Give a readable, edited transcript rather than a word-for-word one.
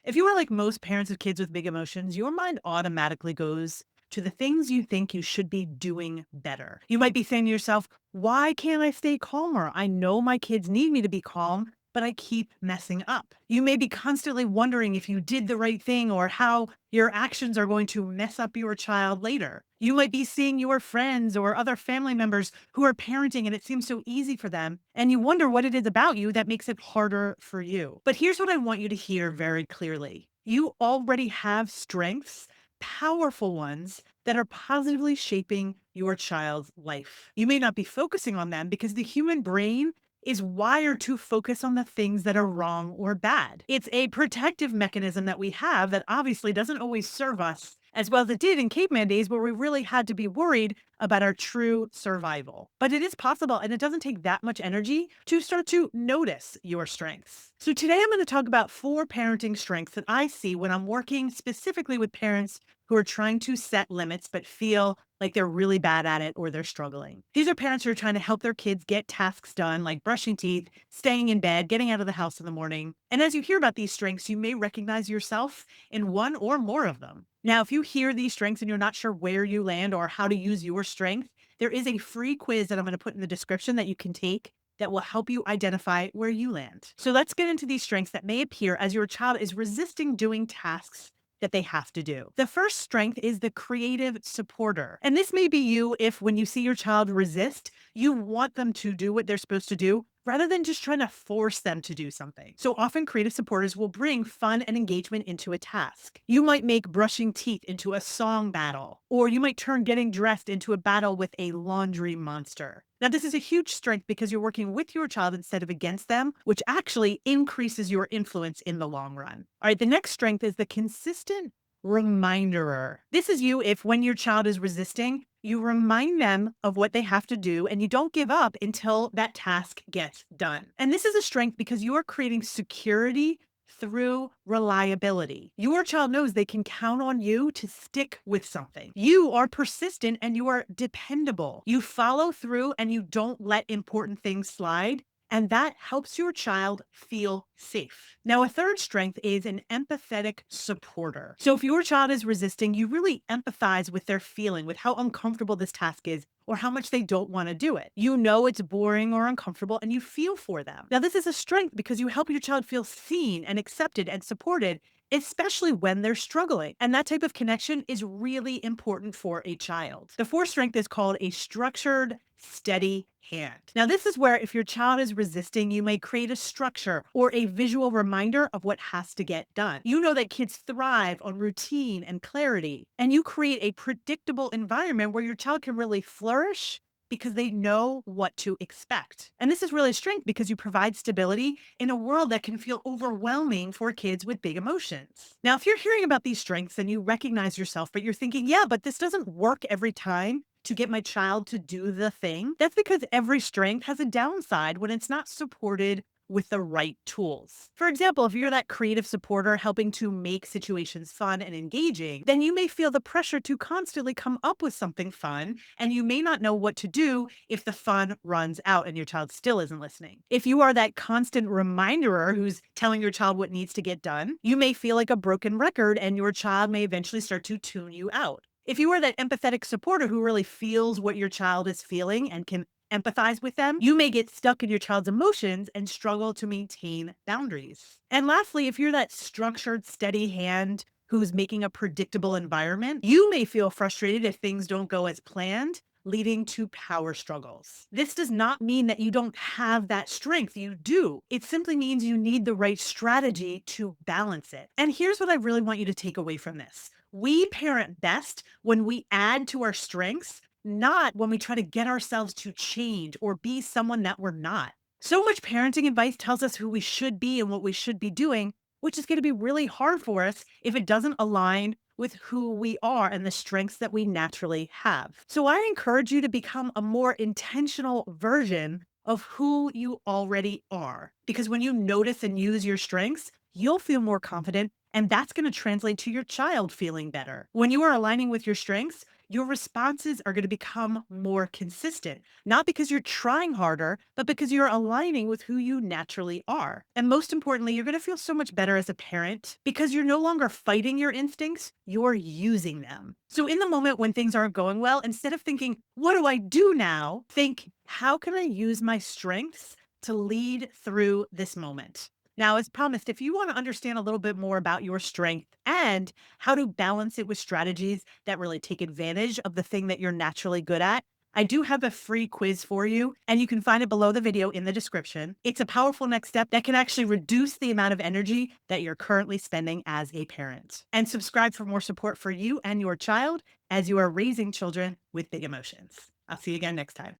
If you are like most parents of kids with big emotions, your mind automatically goes to the things you think you should be doing better. You might be saying to yourself, why can't I stay calmer? I know my kids need me to be calm, but I keep messing up. You may be constantly wondering if you did the right thing or how your actions are going to mess up your child later. You might be seeing your friends or other family members who are parenting and it seems so easy for them, and you wonder what it is about you that makes it harder for you. But here's what I want you to hear very clearly. You already have strengths, powerful ones, that are positively shaping your child's life. You may not be focusing on them because the human brain is wired to focus on the things that are wrong or bad. It's a protective mechanism that we have that obviously doesn't always serve us as well as it did in caveman days where we really had to be worried about our true survival. But it is possible and it doesn't take that much energy to start to notice your strengths. So today I'm going to talk about 4 parenting strengths that I see when I'm working specifically with parents who are trying to set limits but feel like they're really bad at it or they're struggling. These are parents who are trying to help their kids get tasks done like brushing teeth, staying in bed, getting out of the house in the morning. And as you hear about these strengths, you may recognize yourself in one or more of them. Now, if you hear these strengths and you're not sure where you land or how to use your strength, there is a free quiz that I'm going to put in the description that you can take that will help you identify where you land. So let's get into these strengths that may appear as your child is resisting doing tasks that they have to do. The first strength is the creative supporter. And this may be you if when you see your child resist, you want them to do what they're supposed to do rather than just trying to force them to do something. So often creative supporters will bring fun and engagement into a task. You might make brushing teeth into a song battle, or you might turn getting dressed into a battle with a laundry monster. Now, this is a huge strength because you're working with your child instead of against them, which actually increases your influence in the long run. All right, the next strength is the consistent reminderer. This is you if when your child is resisting, you remind them of what they have to do and you don't give up until that task gets done. And this is a strength because you are creating security through reliability. Your child knows they can count on you to stick with something. You are persistent and you are dependable. You follow through and you don't let important things slide. And that helps your child feel safe. Now, a third strength is an empathetic supporter. So if your child is resisting, you really empathize with their feeling, with how uncomfortable this task is, or how much they don't want to do it. You know it's boring or uncomfortable and you feel for them. Now, this is a strength because you help your child feel seen and accepted and supported, especially when they're struggling. And that type of connection is really important for a child. The fourth strength is called a structured, steady hand. Now, this is where if your child is resisting, you may create a structure or a visual reminder of what has to get done. You know that kids thrive on routine and clarity, and you create a predictable environment where your child can really flourish because they know what to expect. And this is really a strength because you provide stability in a world that can feel overwhelming for kids with big emotions. Now, if you're hearing about these strengths and you recognize yourself, but you're thinking, yeah, but this doesn't work every time to get my child to do the thing, that's because every strength has a downside when it's not supported with the right tools. For example, if you're that creative supporter helping to make situations fun and engaging, then you may feel the pressure to constantly come up with something fun, and you may not know what to do if the fun runs out and your child still isn't listening. If you are that constant reminderer who's telling your child what needs to get done, you may feel like a broken record and your child may eventually start to tune you out. If you are that empathetic supporter who really feels what your child is feeling and can empathize with them, you may get stuck in your child's emotions and struggle to maintain boundaries. And lastly, if you're that structured, steady hand who's making a predictable environment, you may feel frustrated if things don't go as planned, leading to power struggles. This does not mean that you don't have that strength. You do. It simply means you need the right strategy to balance it. And here's what I really want you to take away from this. We parent best when we add to our strengths, not when we try to get ourselves to change or be someone that we're not. So much parenting advice tells us who we should be and what we should be doing, which is going to be really hard for us if it doesn't align with who we are and the strengths that we naturally have. So I encourage you to become a more intentional version of who you already are. Because when you notice and use your strengths, you'll feel more confident, and that's going to translate to your child feeling better. When you are aligning with your strengths, your responses are going to become more consistent, not because you're trying harder, but because you're aligning with who you naturally are. And most importantly, you're going to feel so much better as a parent because you're no longer fighting your instincts, you're using them. So, in the moment when things aren't going well, instead of thinking, what do I do now? Think, how can I use my strengths to lead through this moment? Now, as promised, if you want to understand a little bit more about your strength and how to balance it with strategies that really take advantage of the thing that you're naturally good at, I do have a free quiz for you, and you can find it below the video in the description. It's a powerful next step that can actually reduce the amount of energy that you're currently spending as a parent. And subscribe for more support for you and your child as you are raising children with big emotions. I'll see you again next time.